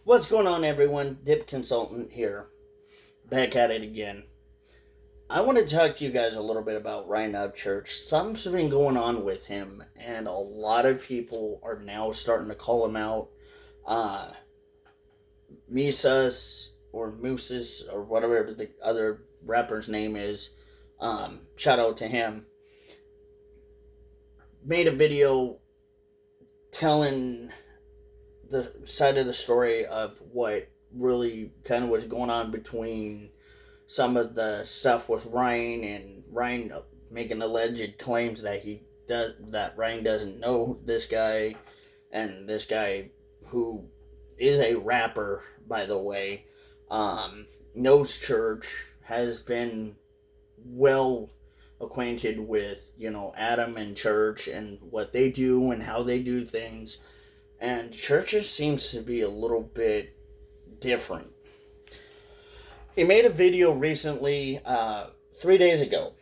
What's going on, everyone? Dip Consultant here, back at it again. I want to talk to you guys a little bit about Ryan Upchurch. Something's been going on with him, and a lot of people are now starting to call him out. Uh, Misas or Mooses or whatever the other rapper's name is. Shout out to him. Made a video telling the side of the story of what really kind of was going on between some of the stuff with Ryan and Ryan making alleged claims that Ryan doesn't know this guy, and this guy who is a rapper, by the way, knows church, has been well acquainted with Adam and church and what they do and how they do things, and churches seems to be a little bit different. He made a video recently, 3 days ago,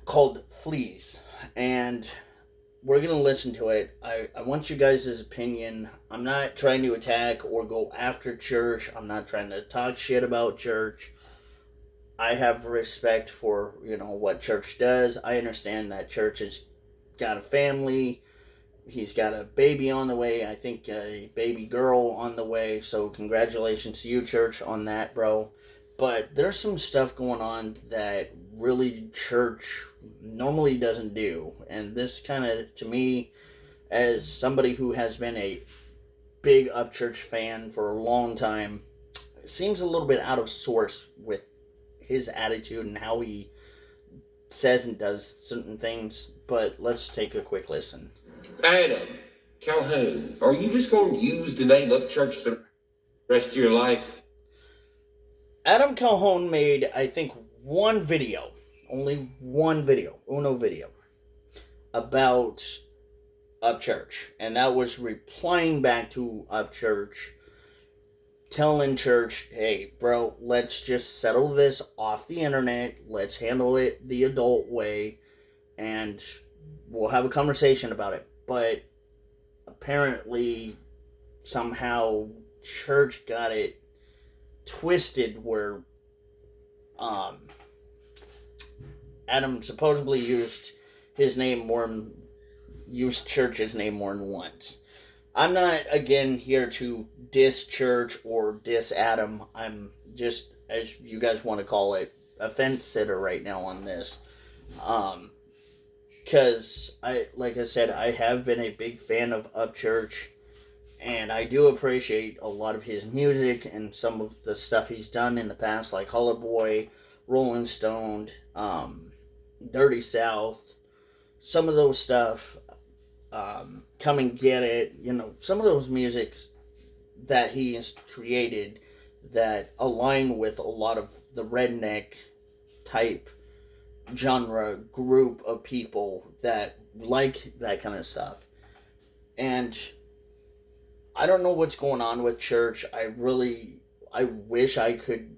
called Fleas, and we're going to listen to it. I want you guys' opinion. I'm not trying to attack or go after church. I'm not trying to talk shit about church. I have respect for, what church does. I understand that church has got a family. He's got a baby on the way. I think a baby girl on the way. So congratulations to you, church, on that, bro. But there's some stuff going on that really church normally doesn't do. And this kind of, to me, as somebody who has been a big Upchurch fan for a long time, seems a little bit out of source with his attitude and how he says and does certain things. But let's take a quick listen. Adam Calhoun, are you just going to use the name Upchurch the rest of your life? Adam Calhoun made, I think, one video, only one video, uno video, about Upchurch. And that was replying back to Upchurch, telling church, hey, bro, let's just settle this off the internet. Let's handle it the adult way, and we'll have a conversation about it. But apparently, somehow, church got it twisted where Adam supposedly used church's name more than once. I'm not, again, here to diss church or diss Adam. I'm just, as you guys want to call it, a fence sitter right now on this. Because, like I said, I have been a big fan of Upchurch, and I do appreciate a lot of his music and some of the stuff he's done in the past, like Holla Boy, Rolling Stone, Dirty South, some of those stuff, Come and Get It, some of those musics that he has created that align with a lot of the redneck type genre group of people that like that kind of stuff. And I don't know what's going on with church. I wish I could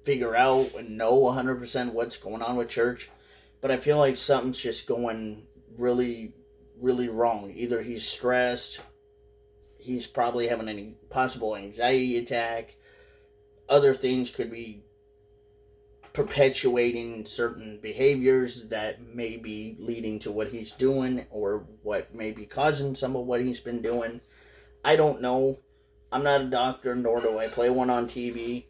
figure out and know 100% what's going on with church, but I feel like something's just going really, really wrong. Either he's stressed, he's probably having any possible anxiety attack, other things could be perpetuating certain behaviors that may be leading to what he's doing, or what may be causing some of what he's been doing. I don't know. I'm not a doctor, nor do I play one on TV,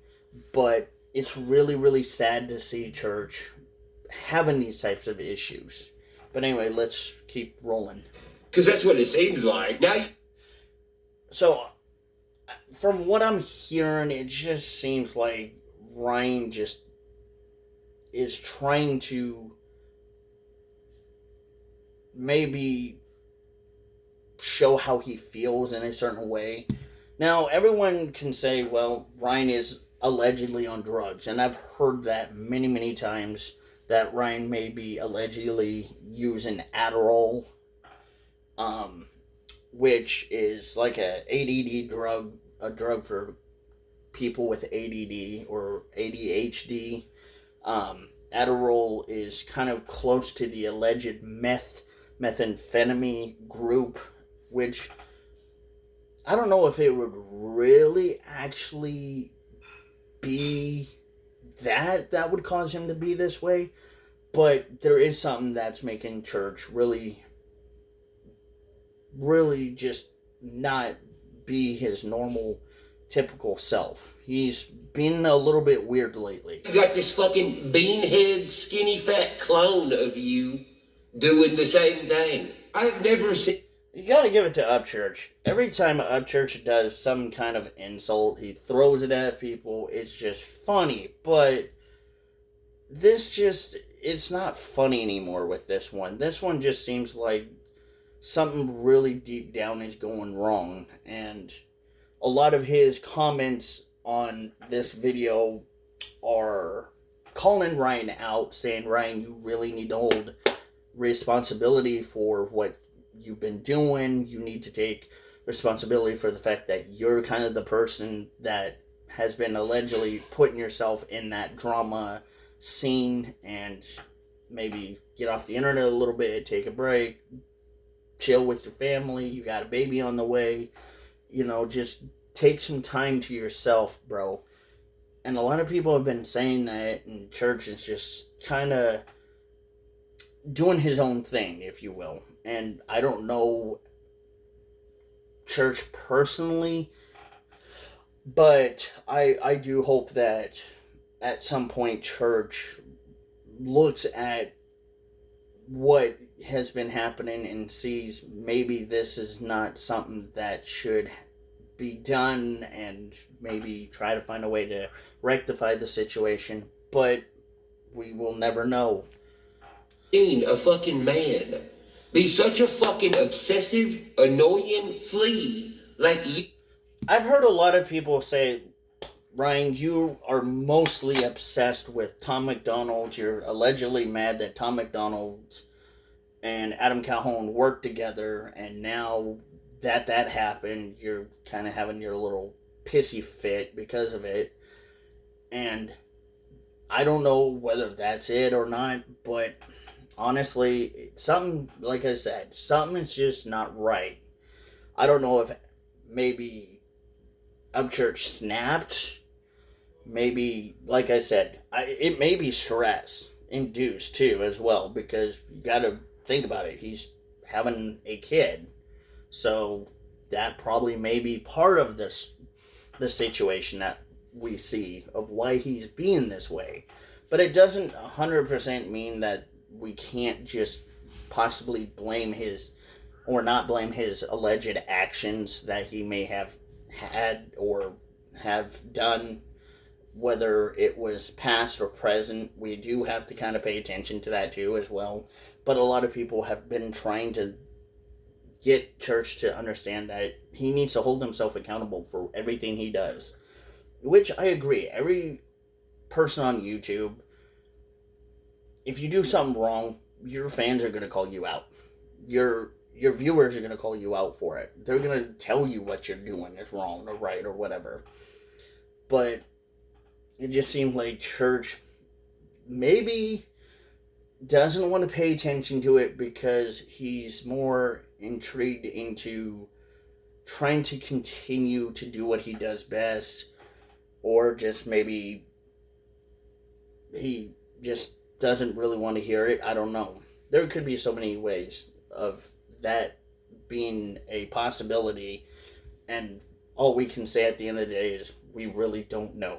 but it's really, really sad to see church having these types of issues. But anyway, let's keep rolling. Because that's what it seems like. So, from what I'm hearing, it just seems like Ryan just is trying to maybe show how he feels in a certain way. Now, everyone can say, well, Ryan is allegedly on drugs, and I've heard that many, many times, that Ryan may be allegedly using Adderall, which is like a drug for people with ADD or ADHD. Adderall is kind of close to the alleged methamphetamine group, which I don't know if it would really actually be that would cause him to be this way, but there is something that's making church really, really just not be his normal, typical self. He's been a little bit weird lately. You got this fucking beanhead, skinny, fat clone of you doing the same thing. I've never seen. You gotta give it to Upchurch. Every time Upchurch does some kind of insult, he throws it at people. It's just funny, but it's not funny anymore with this one. This one just seems like something really deep down is going wrong, and a lot of his comments on this video are calling Ryan out, saying, Ryan, you really need to hold responsibility for what you've been doing. You need to take responsibility for the fact that you're kind of the person that has been allegedly putting yourself in that drama scene, and maybe get off the internet a little bit, take a break, chill with your family. You got a baby on the way. Just take some time to yourself, bro. And a lot of people have been saying that, and church is just kind of doing his own thing, if you will. And I don't know church personally, but I do hope that at some point church looks at what has been happening and sees maybe this is not something that should be done, and maybe try to find a way to rectify the situation. But we will never know. A fucking man be such a fucking obsessive, annoying flea like you. I've heard a lot of people say, Ryan, you are mostly obsessed with Tom McDonald. You're allegedly mad that Tom McDonald and Adam Calhoun worked together, and now that happened, you're kind of having your little pissy fit because of it. And I don't know whether that's it or not, but honestly, something, like I said, something is just not right. I don't know if maybe Upchurch snapped. Maybe, like I said, it may be stress induced too as well, because you got to think about it. He's having a kid, so that probably may be part of the situation that we see of why he's being this way. But it doesn't 100% mean that we can't just possibly blame his, or not blame his alleged actions that he may have had or have done, whether it was past or present. We do have to kind of pay attention to that too as well. But a lot of people have been trying to get church to understand that he needs to hold himself accountable for everything he does, which I agree. Every person on YouTube, if you do something wrong, your fans are going to call you out. Your viewers are going to call you out for it. They're going to tell you what you're doing is wrong or right or whatever. But it just seems like church maybe doesn't want to pay attention to it, because he's more intrigued into trying to continue to do what he does best, or just maybe he just doesn't really want to hear it. I don't know. There could be so many ways of that being a possibility, and all we can say at the end of the day is we really don't know,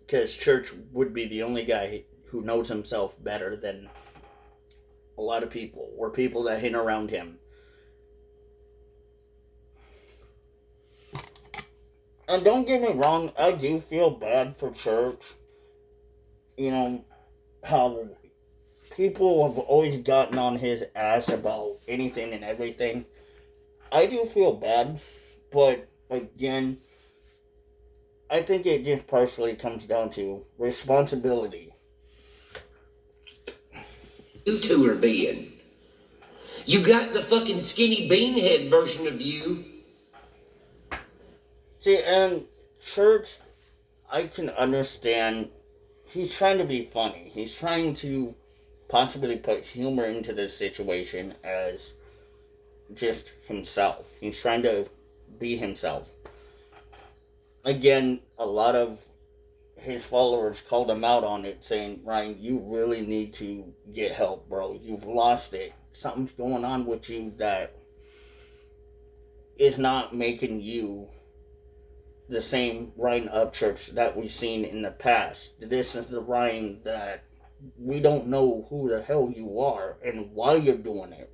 because church would be the only guy who knows himself better than a lot of people, or people that hang around him. And don't get me wrong, I do feel bad for church. How people have always gotten on his ass about anything and everything. I do feel bad, but again, I think it just partially comes down to responsibility. You two are being. You got the fucking skinny beanhead version of you. See, and church, I can understand. He's trying to be funny. He's trying to possibly put humor into this situation as just himself. He's trying to be himself. Again, a lot of his followers called him out on it, saying, Ryan, you really need to get help, bro. You've lost it. Something's going on with you that is not making you the same Ryan Upchurch that we've seen in the past. This is the Ryan that we don't know who the hell you are and why you're doing it.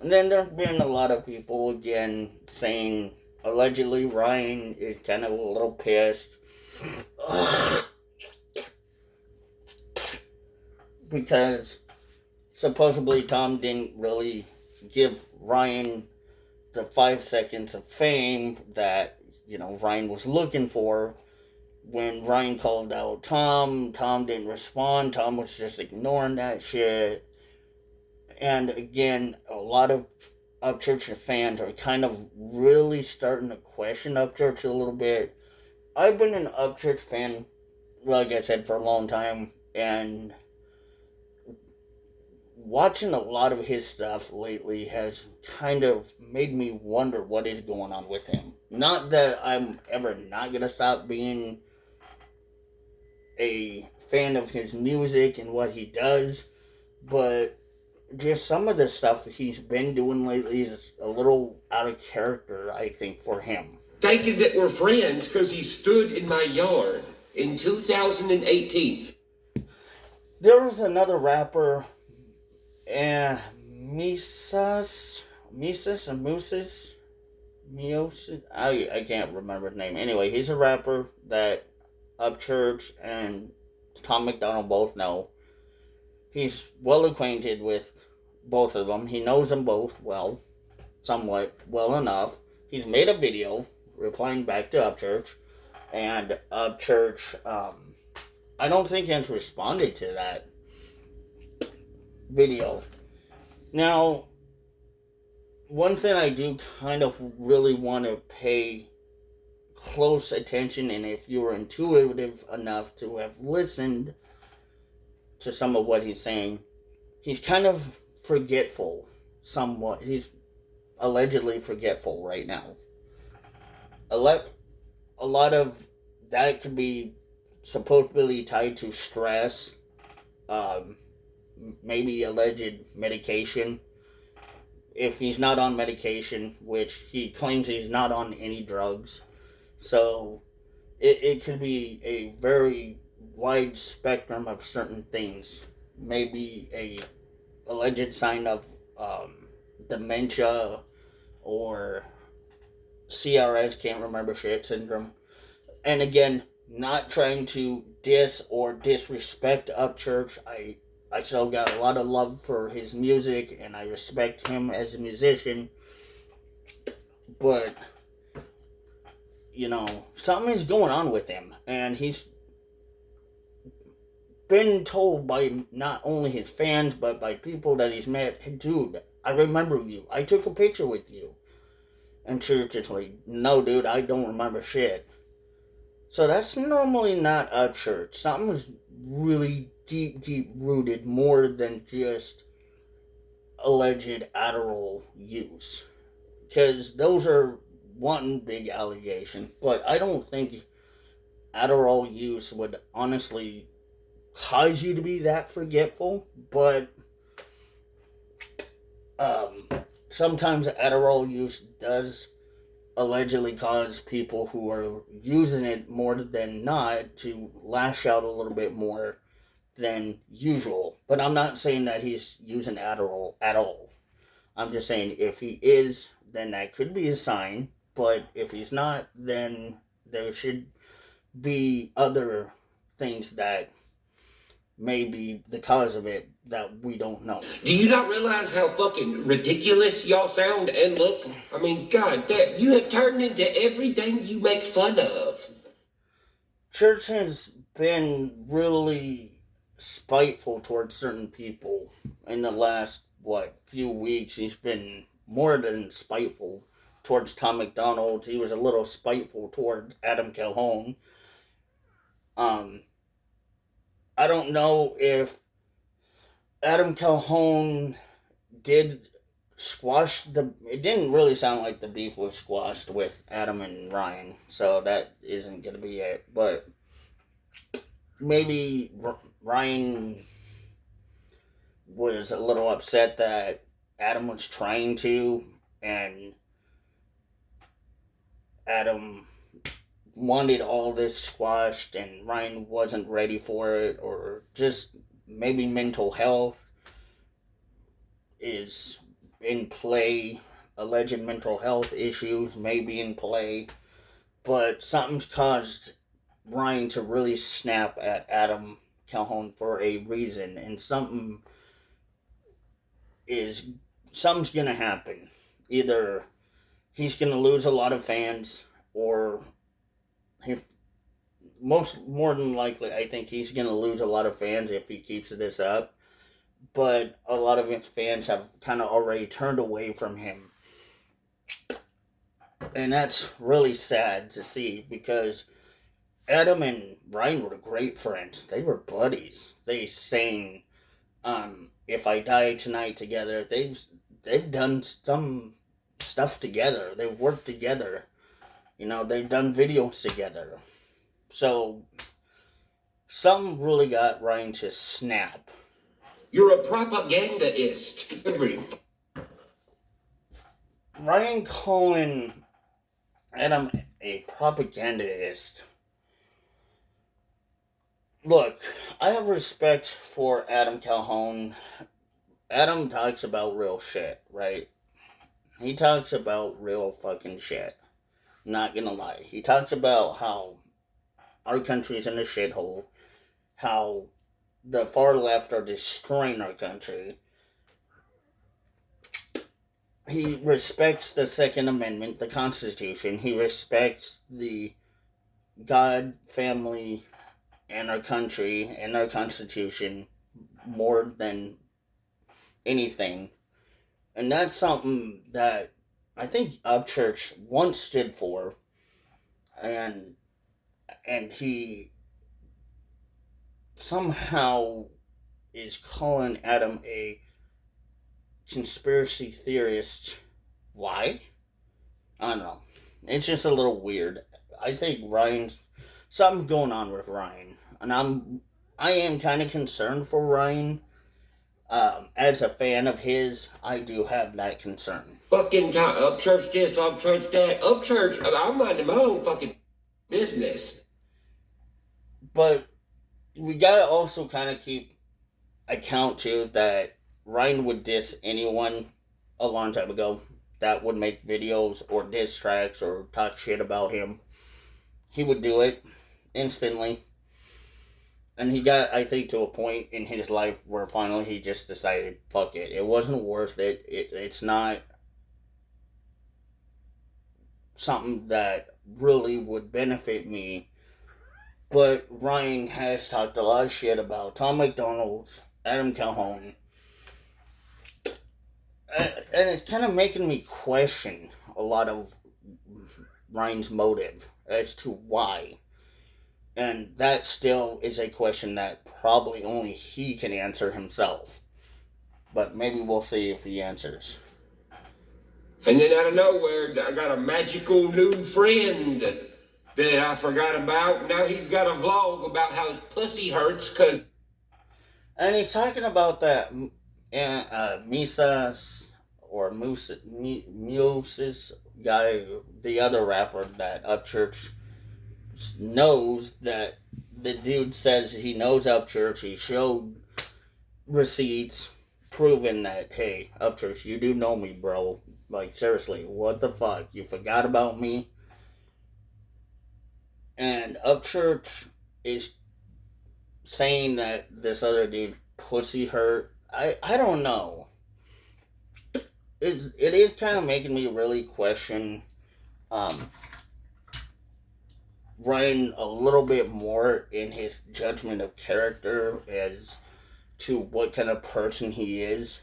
And then there have been a lot of people again saying allegedly Ryan is kind of a little pissed because supposedly Tom didn't really give Ryan the 5 seconds of fame that, Ryan was looking for. When Ryan called out Tom didn't respond. Tom was just ignoring that shit. And again, a lot of Upchurch fans are kind of really starting to question Upchurch a little bit. I've been an Upchurch fan, like I said, for a long time, and watching a lot of his stuff lately has kind of made me wonder what is going on with him. Not that I'm ever not going to stop being a fan of his music and what he does, but just some of the stuff that he's been doing lately is a little out of character, I think, for him. Thinking that we're friends because he stood in my yard in 2018. There was another rapper, Miosis, I can't remember his name. Anyway, he's a rapper that Upchurch and Tom MacDonald both know. He's well acquainted with both of them. He knows them both well, somewhat well enough. He's made a video replying back to Upchurch, and Upchurch, I don't think has responded to that video. Now, one thing I do kind of really want to pay close attention, and if you were intuitive enough to have listened to some of what he's saying, he's kind of forgetful somewhat. He's allegedly forgetful right now. A lot of that could be supposedly tied to stress, maybe alleged medication. If he's not on medication, which he claims he's not on any drugs, so it could be a very wide spectrum of certain things. Maybe a alleged sign of dementia or CRS, can't remember shit syndrome. And again, not trying to diss or disrespect Upchurch. I still got a lot of love for his music and I respect him as a musician. But, something is going on with him. And he's been told by not only his fans, but by people that he's met, hey, dude, I remember you. I took a picture with you. And Church is like, no, dude, I don't remember shit. So that's normally not Upchurch. Something's really deep rooted more than just alleged Adderall use. Because those are one big allegation. But I don't think Adderall use would honestly cause you to be that forgetful. But sometimes Adderall use does allegedly cause people who are using it more than not to lash out a little bit more than usual. But I'm not saying that he's using Adderall at all. I'm just saying if he is, then that could be a sign. But if he's not, then there should be other things that may be the cause of it that we don't know. Do you not realize how fucking ridiculous y'all sound and look? I mean, god damn, you have turned into everything you make fun of. Church has been really spiteful towards certain people in the last, few weeks. He's been more than spiteful towards Tom MacDonald. He was a little spiteful toward Adam Calhoun. I don't know if Adam Calhoun did it didn't really sound like the beef was squashed with Adam and Ryan, so that isn't gonna be it. But maybe Ryan was a little upset that Adam was trying to, and Adam wanted all this squashed, and Ryan wasn't ready for it, or just maybe mental health is in play. Alleged mental health issues may be in play, but something's caused Ryan to really snap at Adam Calhoun for a reason, and something's gonna happen. Either he's gonna lose a lot of fans, or if more than likely, I think he's gonna lose a lot of fans if he keeps this up. But a lot of his fans have kind of already turned away from him, and that's really sad to see, because Adam and Ryan were great friends. They were buddies. They sang "If I Die Tonight" together. They've done some stuff together. They've worked together. They've done videos together. So something really got Ryan to snap. You're a propagandaist. Ryan calling Adam a propagandist. Look, I have respect for Adam Calhoun. Adam talks about real shit, right? He talks about real fucking shit. Not gonna lie. He talks about how our country's in a shithole, how the far left are destroying our country. He respects the Second Amendment, the Constitution. He respects the God, family, and our country and our Constitution more than anything. And that's something that I think Upchurch once stood for, and he somehow is calling Adam a conspiracy theorist. Why? I don't know. It's just a little weird. I think something's going on with Ryan, and I am kind of concerned for Ryan. As a fan of his, I do have that concern. Fucking Upchurch this, Upchurch that. Upchurch, I'm minding my own fucking business. But we gotta also kind of keep account to that Ryan would diss anyone a long time ago that would make videos or diss tracks or talk shit about him. He would do it instantly. And he got, I think, to a point in his life where finally he just decided, fuck it. It wasn't worth it. It's not something that really would benefit me. But Ryan has talked a lot of shit about Tom MacDonald, Adam Calhoun. And it's kind of making me question a lot of Ryan's motive as to why. And that still is a question that probably only he can answer himself. But maybe we'll see if he answers. And then out of nowhere, I got a magical new friend that I forgot about. Now he's got a vlog about how his pussy hurts because... And he's talking about that Misas or Muses guy, the other rapper that Upchurch knows, that the dude says he knows Upchurch. He showed receipts proving that, hey, Upchurch, you do know me, bro. Like, seriously, what the fuck? You forgot about me? And Upchurch is saying that this other dude pussy hurt. I don't know. It is kind of making me really question Ryan a little bit more in his judgment of character as to what kind of person he is.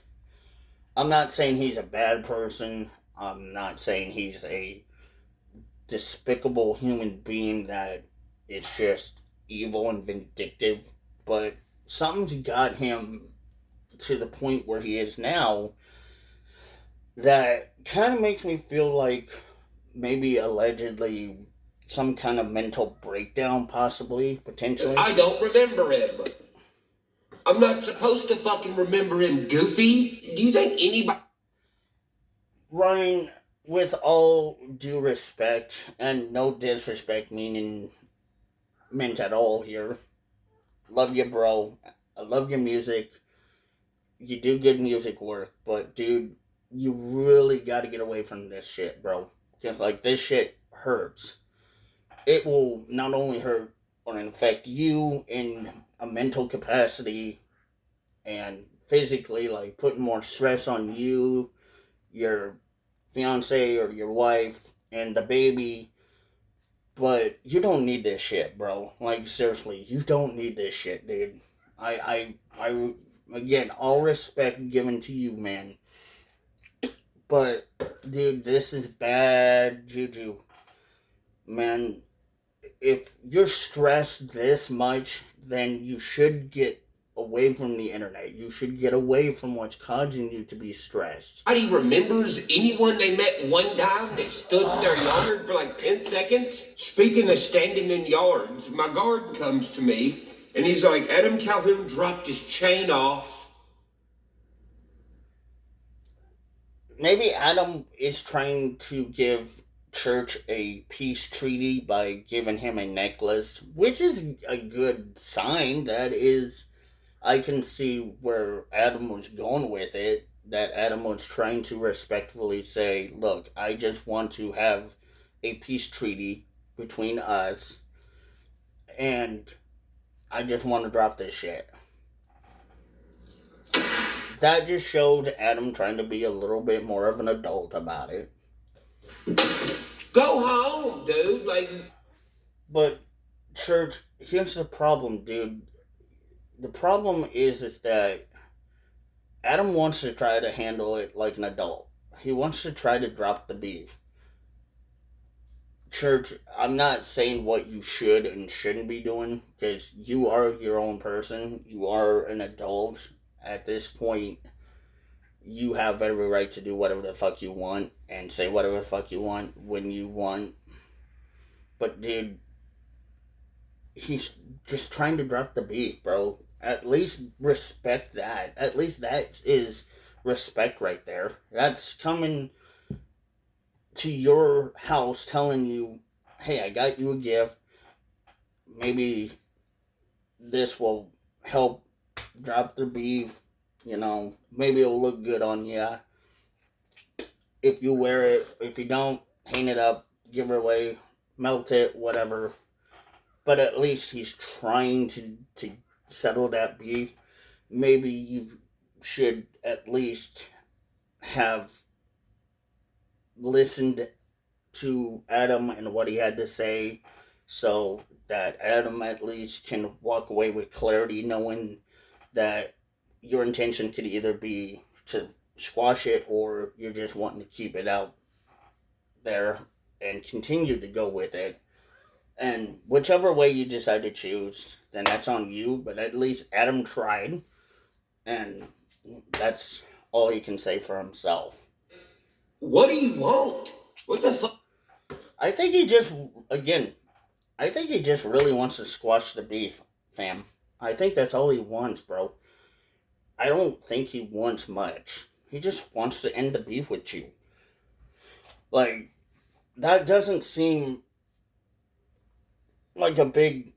I'm not saying he's a bad person. I'm not saying he's a despicable human being that is just evil and vindictive. But something's got him to the point where he is now, that kind of makes me feel like maybe allegedly some kind of mental breakdown, possibly, potentially. I don't remember him. I'm not supposed to fucking remember him, Goofy. Do you think anybody... Ryan, with all due respect, and no disrespect meaning meant at all here, love you, bro. I love your music. You do good music work, but dude, you really got to get away from this shit, bro. Just like this shit hurts. It will not only hurt or affect you in a mental capacity and physically, like putting more stress on you, your fiance or your wife, and the baby. But you don't need this shit, bro. Like seriously, you don't need this shit, dude. I again, all respect given to you, man. But dude, this is bad juju, man. If you're stressed this much, then you should get away from the internet. You should get away from what's causing you to be stressed. Nobody remembers anyone they met one time that stood in their yard for like 10 seconds? Speaking of standing in yards, my guard comes to me and he's like, Adam Calhoun dropped his chain off. Maybe Adam is trying to give Church a peace treaty by giving him a necklace, which is a good sign. That is, I can see where Adam was going with it. That Adam was trying to respectfully say, look, I just want to have a peace treaty between us, and I just want to drop this shit. That just showed Adam trying to be a little bit more of an adult about it. Go home, dude. Like, but Church, here's the problem, dude. The problem is that Adam wants to try to handle it like an adult. He wants to try to drop the beef. Church, I'm not saying what you should and shouldn't be doing, because you are your own person. You are an adult. At this point, you have every right to do whatever the fuck you want and say whatever the fuck you want when you want. But dude, he's just trying to drop the beef, bro. At least respect that. At least that is respect right there. That's coming to your house telling you, hey, I got you a gift. Maybe this will help drop the beef. You know, maybe it'll look good on you. If you wear it, if you don't, hang it up, give it away, melt it, whatever. But at least he's trying to settle that beef. Maybe you should at least have listened to Adam and what he had to say, so that Adam at least can walk away with clarity, knowing that your intention could either be to squash it or you're just wanting to keep it out there and continue to go with it. And whichever way you decide to choose, then that's on you. But at least Adam tried, and that's all he can say for himself. What do you want? What the fuck? I think he just really wants to squash the beef, fam. I think that's all he wants, bro. I don't think he wants much. He just wants to end the beef with you. Like, that doesn't seem like a big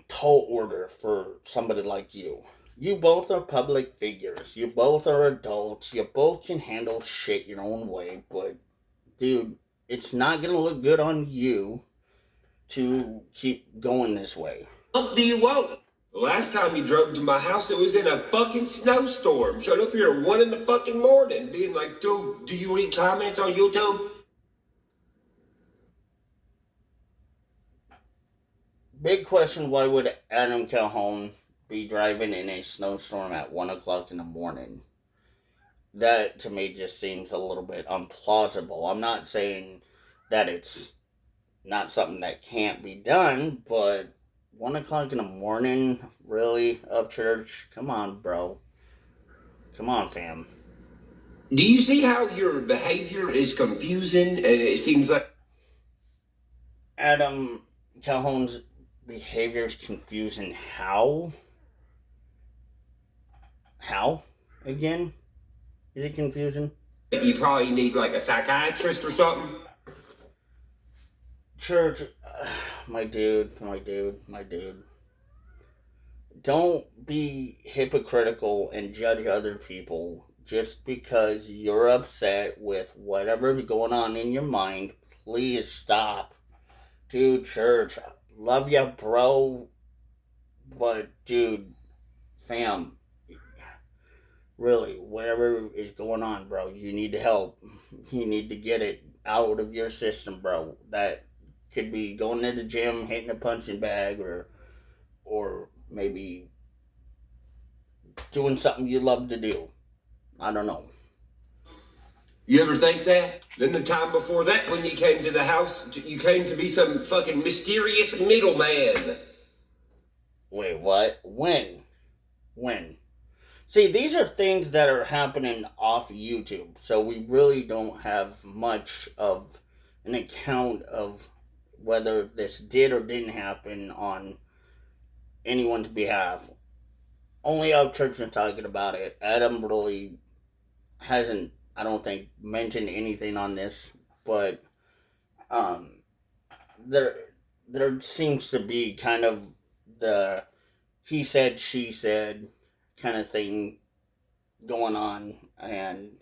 tall order for somebody like you. You both are public figures. You both are adults. You both can handle shit your own way. But, dude, it's not going to look good on you to keep going this way. What do you want? The last time you drove to my house, it was in a fucking snowstorm. Showed up here at 1 in the fucking morning, being like, dude, do you read comments on YouTube? Big question, why would Adam Calhoun be driving in a snowstorm at 1 o'clock in the morning? That, to me, just seems a little bit implausible. I'm not saying that it's not something that can't be done, but 1 o'clock in the morning, really, up Church? Come on, bro. Come on, fam. Do you see how your behavior is confusing and it seems like Adam Calhoun's behavior is confusing. How? How? Again? Is it confusing? you probably need like a psychiatrist or something? Church, my dude. Don't be hypocritical and judge other people just because you're upset with whatever's going on in your mind. Please stop. Dude, church, love ya, bro. But, dude, fam, really, whatever is going on, bro, you need help. You need to get it out of your system, bro. That could be going to the gym, hitting a punching bag, or maybe doing something you love to do. I don't know. You ever think that? Then the time before that, when you came to the house, you came to be some fucking mysterious middleman. Wait, what? When? When? See, these are things that are happening off YouTube, so we really don't have much of an account of whether this did or didn't happen on anyone's behalf. Only our church been talking about it. Adam really hasn't, I don't think, mentioned anything on this, but um, there there seems to be kind of the he said she said kind of thing going on, and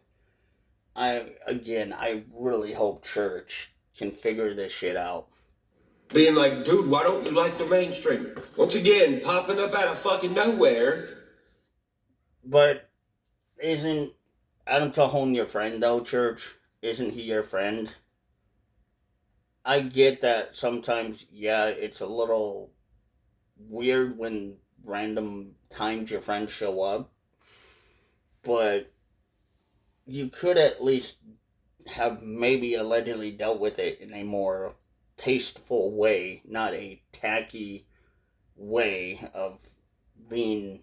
I really hope church can figure this shit out. Being like, dude, why don't you like the mainstream? Once again, popping up out of fucking nowhere. But isn't Adam Cajon your friend though, church? Isn't he your friend? I get that sometimes, yeah, it's a little weird when random times your friends show up, but you could at least have maybe allegedly dealt with it in a more tasteful way, not a tacky way of being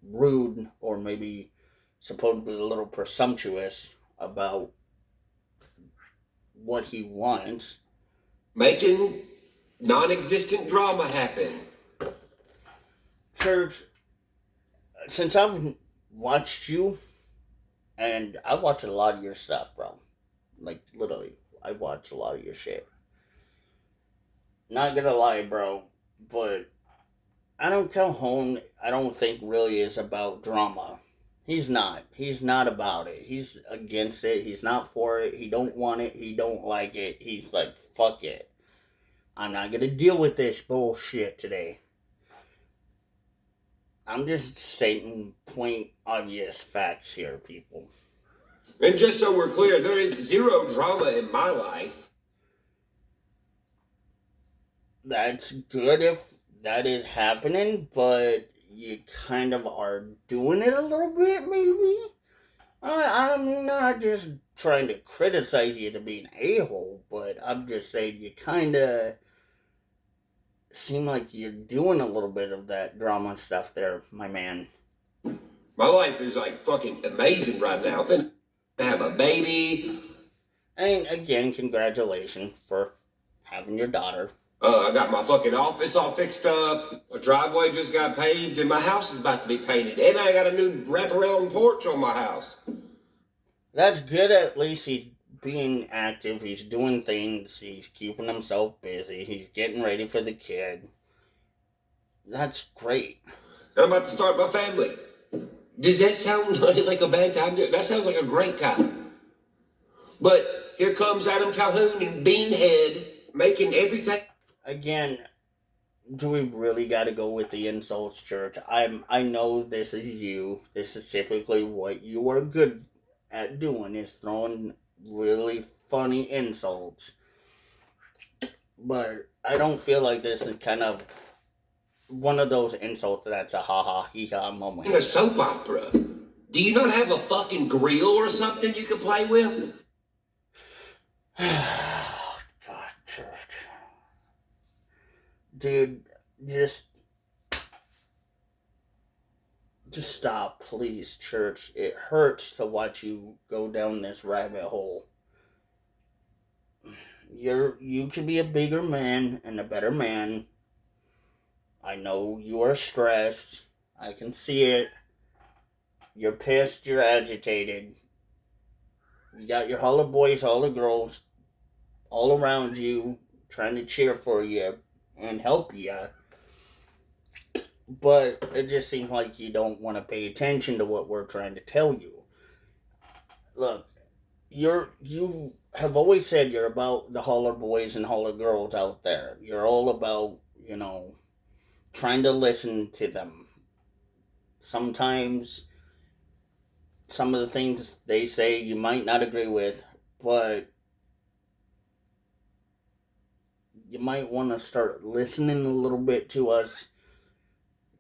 rude or maybe supposedly a little presumptuous about what he wants. Making non existent drama happen. Church, since I've watched you, and I've watched a lot of your stuff, bro. Like, literally, I've watched a lot of your shit. Not gonna lie, bro, but Adam Calhoun, I don't think really is about drama. He's not. He's not about it. He's against it. He's not for it. He don't want it. He don't like it. He's like, fuck it. I'm not gonna deal with this bullshit today. I'm just stating point obvious facts here, people. And just so we're clear, there is zero drama in my life. That's good if that is happening, but you kind of are doing it a little bit, maybe? I'm not just trying to criticize you to be an a-hole, but I'm just saying you kind of seem like you're doing a little bit of that drama stuff there, my man. My life is like fucking amazing right now. Then I have a baby. And again, congratulations for having your daughter. I got my fucking office all fixed up. My driveway just got paved, and my house is about to be painted. And I got a new wraparound porch on my house. That's good. At least he's being active. He's doing things. He's keeping himself busy. He's getting ready for the kid. That's great. I'm about to start my family. Does that sound like a bad time? That sounds like a great time. But here comes Adam Calhoun and Beanhead making everything. Again, do we really got to go with the insults, church? I know this is you. This is typically what you are good at doing, is throwing really funny insults. But I don't feel like this is kind of one of those insults that's a ha-ha, hee-ha moment. In a soap opera. Do you not have a fucking grill or something you can play with? God, church. Dude, just Just stop, please, church. It hurts to watch you go down this rabbit hole. You can be a bigger man and a better man. I know you are stressed. I can see it. You're pissed, you're agitated. You got your Holla boys, Holla girls all around you trying to cheer for you and help you. But it just seems like you don't want to pay attention to what we're trying to tell you. Look, you have always said you're about the Holler boys and Holler girls out there. You're all about, trying to listen to them. Sometimes some of the things they say you might not agree with, but you might want to start listening a little bit to us,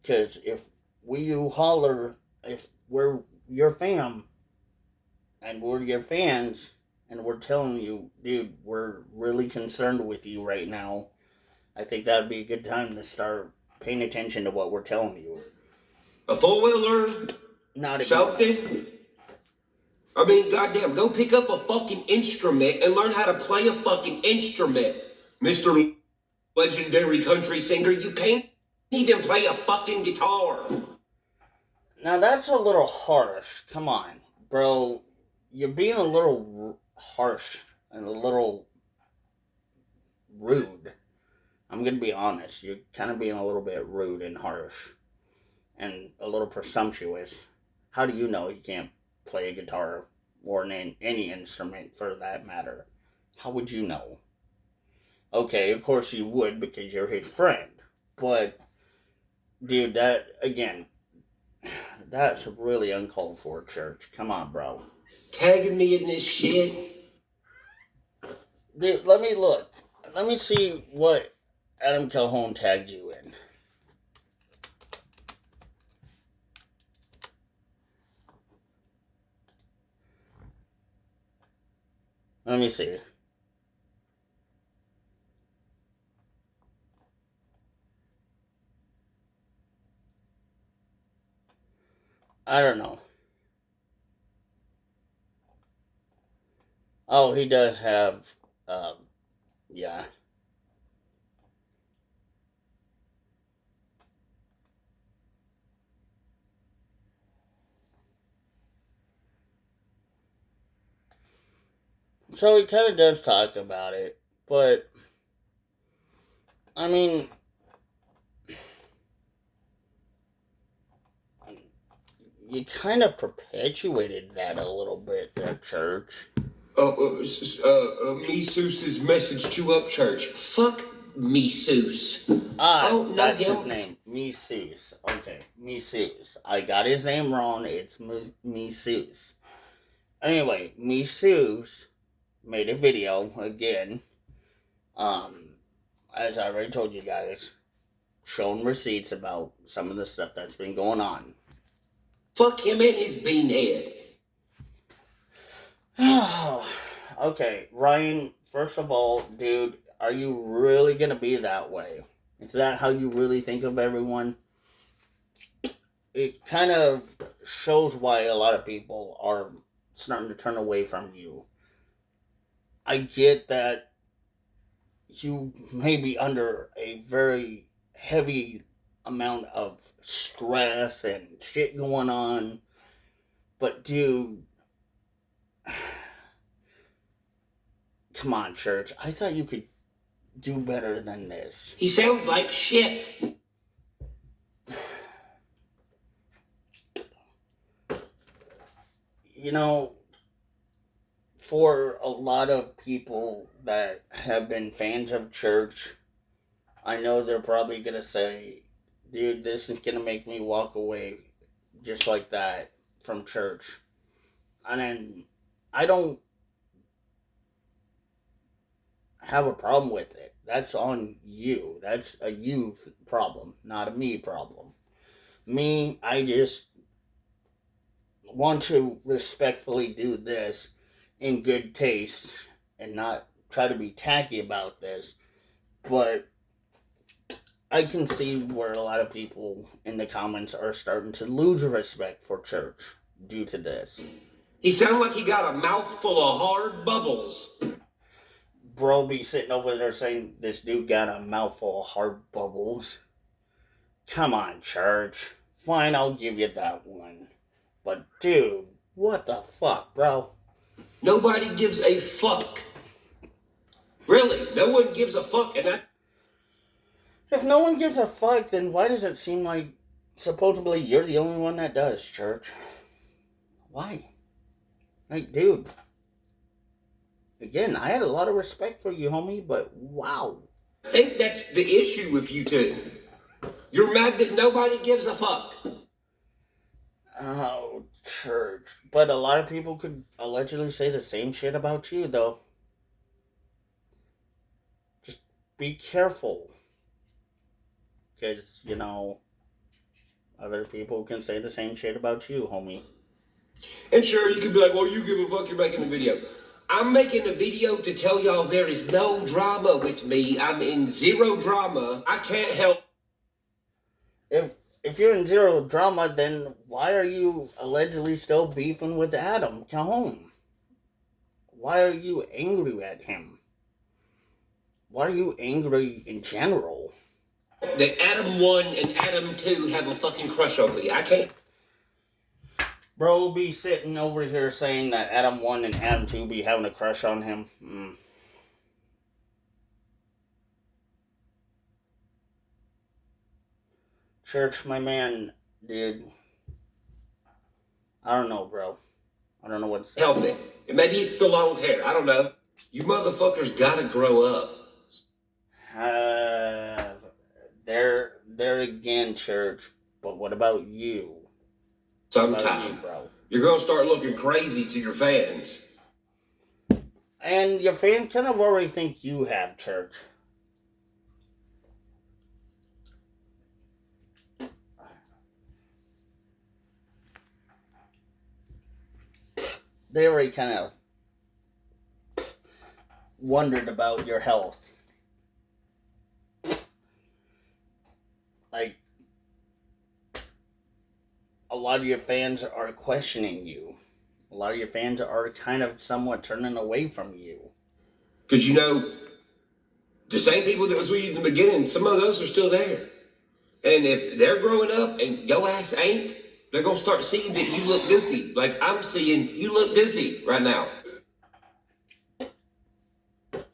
because if we're your fam and we're your fans and we're telling you, dude, we're really concerned with you right now, I think that'd be a good time to start paying attention to what we're telling you. A four-wheeler? Not something? I mean, goddamn, go pick up a fucking instrument and learn how to play a fucking instrument. Mr. Legendary country singer, you can't even play a fucking guitar. Now that's a little harsh. Come on, bro. You're being a little harsh and a little rude. I'm gonna be honest. You're kind of being a little bit rude and harsh and a little presumptuous. How do you know he can't play a guitar or any instrument for that matter? How would you know? Okay, of course you would because you're his friend. But, dude, that's really uncalled for, church. Come on, bro. Tagging me in this shit? Dude, let me look. Let me see what Adam Calhoun tagged you in. Let me see. I don't know. Oh, he does have, yeah. So he kind of does talk about it, but, I mean, you kind of perpetuated that a little bit there, church. Meeseus's message to Upchurch. Fuck Meeseus. That's his name. Meeseus. Okay, Meeseus. I got his name wrong. It's Meeseus. Anyway, Meeseus made a video again. As I already told you guys, showing receipts about some of the stuff that's been going on. Fuck him and his beanhead. Okay, Ryan, first of all, dude, are you really gonna be that way? Is that how you really think of everyone? It kind of shows why a lot of people are starting to turn away from you. I get that you may be under a very heavy amount of stress and shit going on, but dude, come on, church. I thought you could do better than this. He sounds like shit. You know, for a lot of people that have been fans of church, I know they're probably going to say, dude, this is going to make me walk away just like that from church. And then I don't have a problem with it. That's on you. That's a you problem, not a me problem. Me, I just want to respectfully do this in good taste and not try to be tacky about this. But I can see where a lot of people in the comments are starting to lose respect for church due to this. He sounded like he got a mouthful of hard bubbles. Bro be sitting over there saying this dude got a mouthful of hard bubbles. Come on, church. Fine, I'll give you that one. But dude, what the fuck, bro? Nobody gives a fuck. Really, no one gives a fuck, and I... If no one gives a fuck, then why does it seem like supposedly you're the only one that does, church? Why? Like, dude. Again, I had a lot of respect for you, homie, but wow. I think that's the issue with you two. You're mad that nobody gives a fuck. Oh, church. But a lot of people could allegedly say the same shit about you, though. Just be careful. Because, other people can say the same shit about you, homie. And sure, you could be like, well, you give a fuck, you're making a video. I'm making a video to tell y'all there is no drama with me. I'm in zero drama. I can't help. If you're in zero drama, then why are you allegedly still beefing with Adam Calhoun? Why are you angry at him? Why are you angry in general? That Adam 1 and Adam 2 have a fucking crush on me. I can't. Bro be sitting over here saying that Adam 1 and Adam 2 be having a crush on him. Church, my man, dude. I don't know, bro. I don't know what to say. Help me. Maybe it's the long hair. I don't know. You motherfuckers gotta grow up. There again, church. But what about you? Sometime, bro. You're gonna start looking crazy to your fans. And your fans kind of already think you have, church. They already kind of wondered about your health. Like, a lot of your fans are questioning you. A lot of your fans are kind of somewhat turning away from you. Because, the same people that was with you in the beginning, some of those are still there. And if they're growing up and your ass ain't, they're going to start seeing that you look goofy. Like I'm seeing you look goofy right now.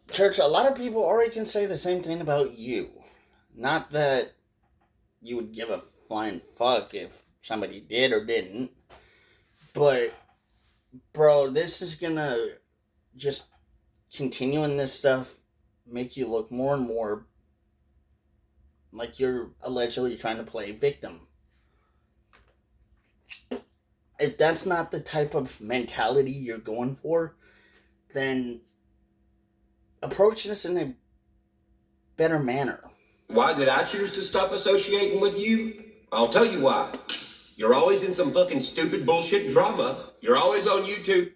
Church, a lot of people already can say the same thing about you. Not that you would give a flying fuck if somebody did or didn't. But, bro, this is gonna just continuing this stuff make you look more and more like you're allegedly trying to play victim. If that's not the type of mentality you're going for, then approach this in a better manner. Why did I choose to stop associating with you? I'll tell you why. You're always in some fucking stupid bullshit drama. You're always on YouTube.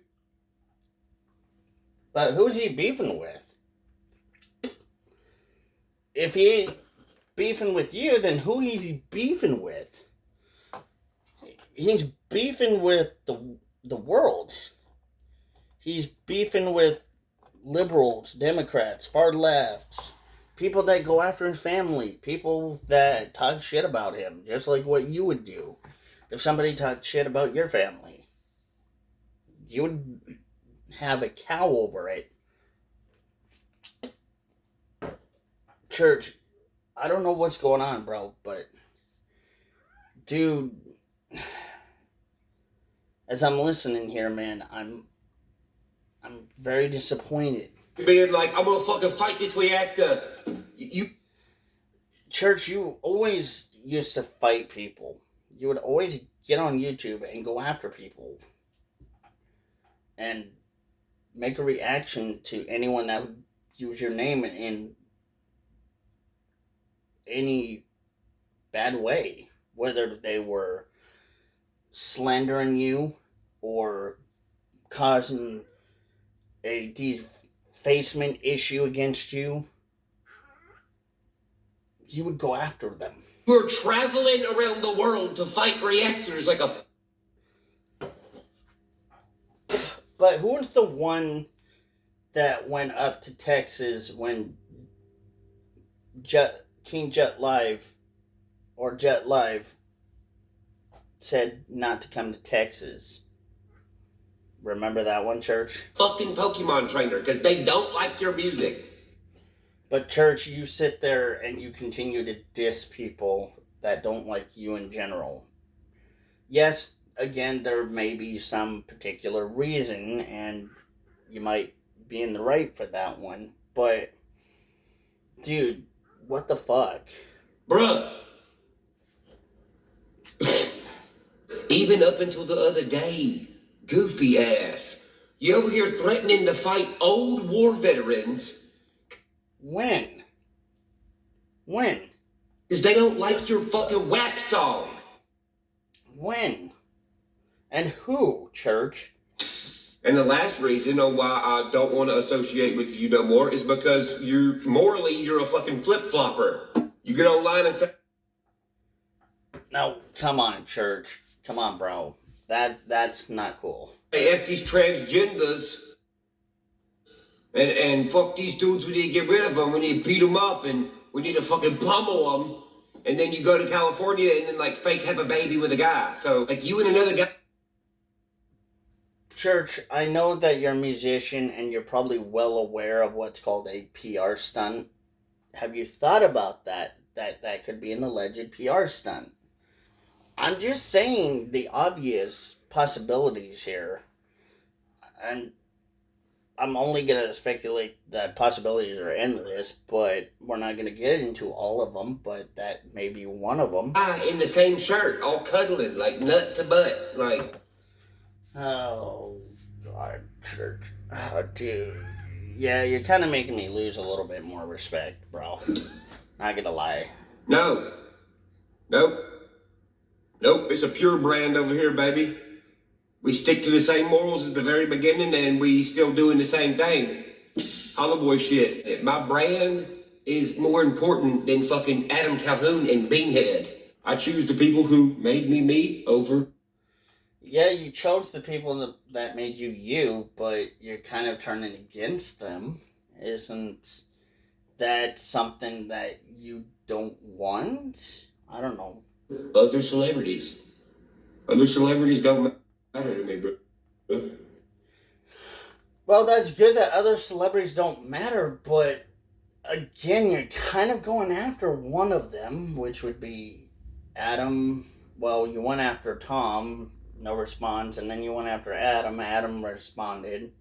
But who's he beefing with? If he ain't beefing with you, then who is he beefing with? He's beefing with the world. He's beefing with liberals, Democrats, far left, people that go after his family, people that talk shit about him, just like what you would do if somebody talked shit about your family. You would have a cow over it. Church, I don't know what's going on, bro, but dude, as I'm listening here, man, I'm very disappointed. Being like, I'm gonna fucking fight this reactor. You... Church, you always used to fight people. You would always get on YouTube and go after people. And make a reaction to anyone that would use your name in any bad way. Whether they were slandering you or causing a defacement issue against you. you would go after them. We're traveling around the world to fight reactors like a... But who was the one that went up to Texas when King Jet Live said not to come to Texas? Remember that one, Church? Fucking Pokemon trainer, because they don't like your music. But Church, you sit there and you continue to diss people that don't like you in general. Yes, again, there may be some particular reason, and you might be in the right for that one, but, dude, what the fuck? Bruh. Even up until the other day, goofy ass, you over here threatening to fight old war veterans. When? Because they don't like your fucking WAP song. When? And who, Church? And the last reason on why I don't want to associate with you no more is because you're a fucking flip-flopper. You get online and say... No, come on, Church. Come on, bro. That's not cool. Hey, F these transgenders. And fuck these dudes, we need to get rid of them. We need to beat them up and we need to fucking pummel them. And then you go to California and then like fake have a baby with a guy. So like you and another guy... Church, I know that you're a musician and you're probably well aware of what's called a PR stunt. Have you thought about that? That could be an alleged PR stunt. I'm just saying the obvious possibilities here. And I'm only going to speculate that possibilities are endless, but we're not going to get into all of them, but that may be one of them. In the same shirt, all cuddling, like nut to butt, like... Oh, God, Church. Oh, dude. Yeah, you're kind of making me lose a little bit more respect, bro. Not gonna lie. No. Nope, it's a pure brand over here, baby. We stick to the same morals as the very beginning, and we still doing the same thing. Holla boy shit. My brand is more important than fucking Adam Calhoun and Beanhead. I choose the people who made me over... Yeah, you chose the people that made you you, but you're kind of turning against them. Isn't that something that you don't want? I don't know. Other celebrities. Other celebrities don't matter to me, bro. Well, that's good that other celebrities don't matter, but again, you're kind of going after one of them, which would be Adam. Well, you went after Tom. No response, and then you went after Adam. Adam responded.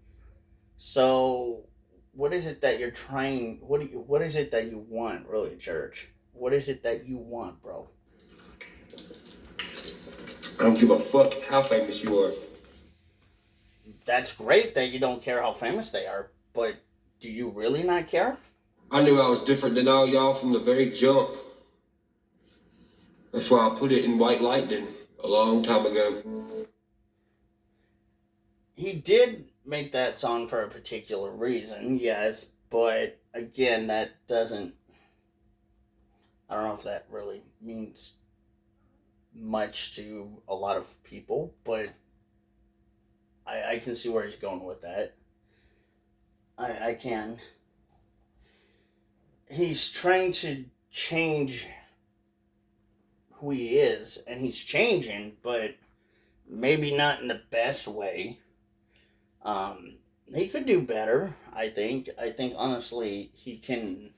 So, what is it that you're trying? What is it that you want, really, Church? What is it that you want, bro? I don't give a fuck how famous you are. That's great that you don't care how famous they are, but do you really not care? I knew I was different than all y'all from the very jump. That's why I put it in White Lightning a long time ago. He did make that song for a particular reason, yes, but again, that doesn't... I don't know if that really means much to a lot of people, but I can see where he's going with that. I can. He's trying to change who he is, and he's changing, but maybe not in the best way. He could do better, I think. I think, honestly, he can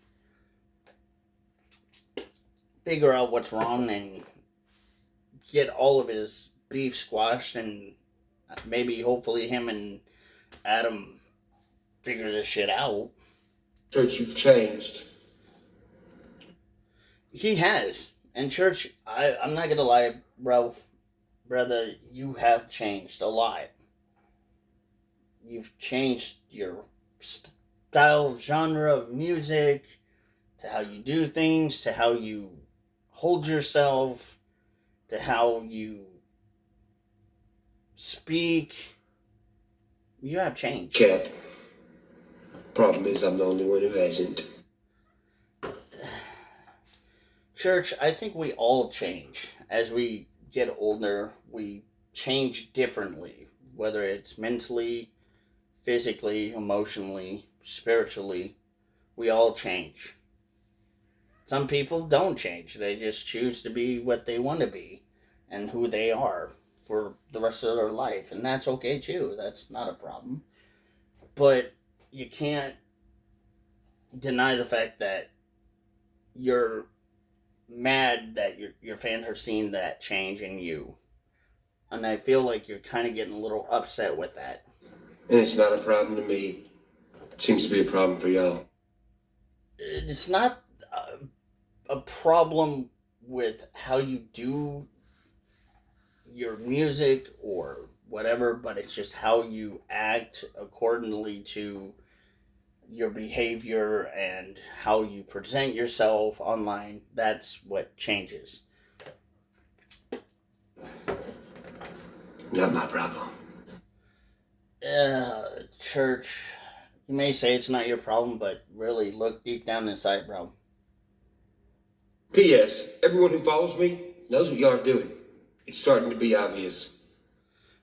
figure out what's wrong and get all of his beef squashed, and maybe, hopefully, him and Adam figure this shit out. Church, you've changed. He has. And Church, I'm not gonna lie, brother, you have changed a lot. You've changed your style, genre of music, to how you do things, to how you hold yourself, to how you speak. You have changed. Cap. Problem is, I'm the only one who hasn't. Church, I think we all change. As we get older, we change differently, whether it's mentally, physically, emotionally, spiritually. We all change. Some people don't change. They just choose to be what they want to be and who they are for the rest of their life. And that's okay too. That's not a problem. But you can't deny the fact that you're mad that your fans are seeing that change in you. And I feel like you're kind of getting a little upset with that. And it's not a problem to me. It seems to be a problem for y'all. It's not a problem with how you do your music or whatever, but it's just how you act accordingly to your behavior and how you present yourself online. That's what changes. Not my problem. Church, you may say it's not your problem, but really look deep down inside, bro. P.S. Everyone who follows me knows what y'all are doing. It's starting to be obvious.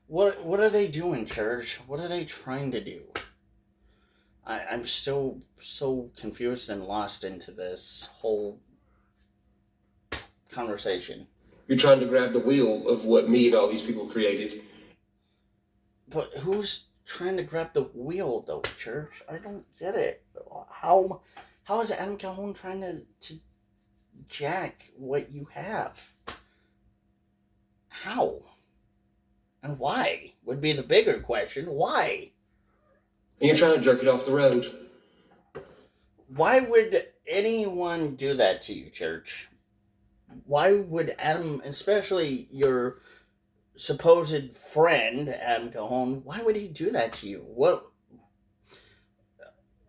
What are they doing, church? What are they trying to do? I'm still so confused and lost into this whole conversation. You're trying to grab the wheel of what me and all these people created. But who's trying to grab the wheel, though, church? I don't get it. How is Adam Calhoun trying to jack what you have? How? And why? Would be the bigger question. Why? And you're trying to jerk it off the road. Why would anyone do that to you, church? Why would Adam, especially your supposed friend, Adam Cajon, why would he do that to you? What?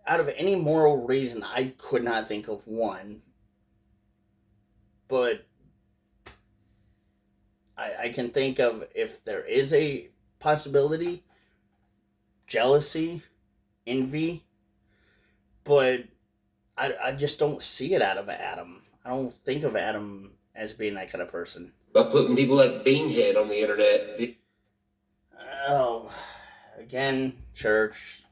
Out of any moral reason, I could not think of one. But I can think of, if there is a possibility, jealousy, envy, but I just don't see it out of Adam. I don't think of Adam as being that kind of person. By putting people like Beanhead on the internet. Oh, again, church,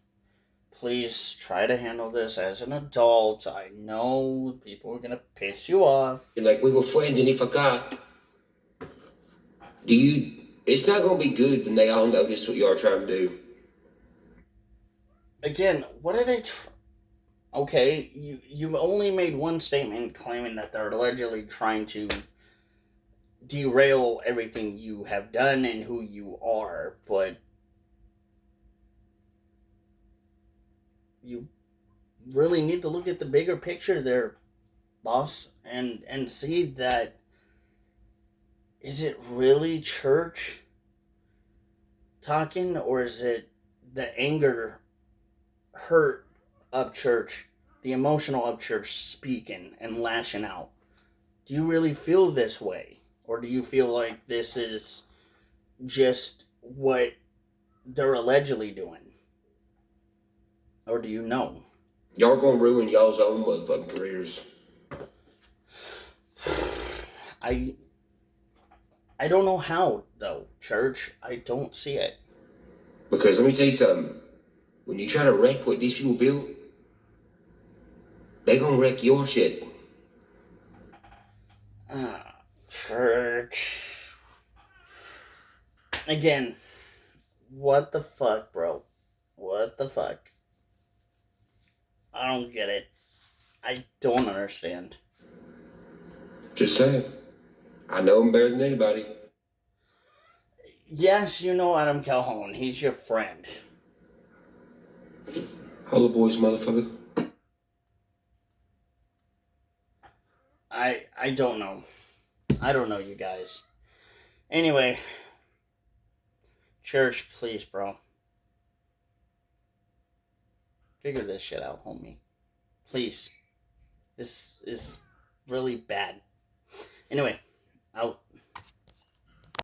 please try to handle this as an adult. I know people are going to piss you off. You're like, we were friends and he forgot. It's not going to be good when they all notice what you are trying to do. Again, what are they okay, you've only made one statement claiming that they're allegedly trying to derail everything you have done and who you are, but you really need to look at the bigger picture there, boss, and see that, is it really church talking, or is it the anger, hurt of church, the emotional of church speaking and lashing out? Do you really feel this way? Or do you feel like this is just what they're allegedly doing? Or do you know? Y'all gonna ruin y'all's own motherfucking careers. I don't know how, though, church. I don't see it. Because let me tell you something. When you try to wreck what these people built, they gonna wreck your shit. Church. Again, what the fuck, bro? What the fuck? I don't get it. I don't understand. Just saying. I know him better than anybody. Yes, you know Adam Calhoun. He's your friend. Hello, boys, motherfucker. I don't know. I don't know, you guys. Anyway, church, please, bro. Figure this shit out, homie. Please. This is really bad. Anyway, out.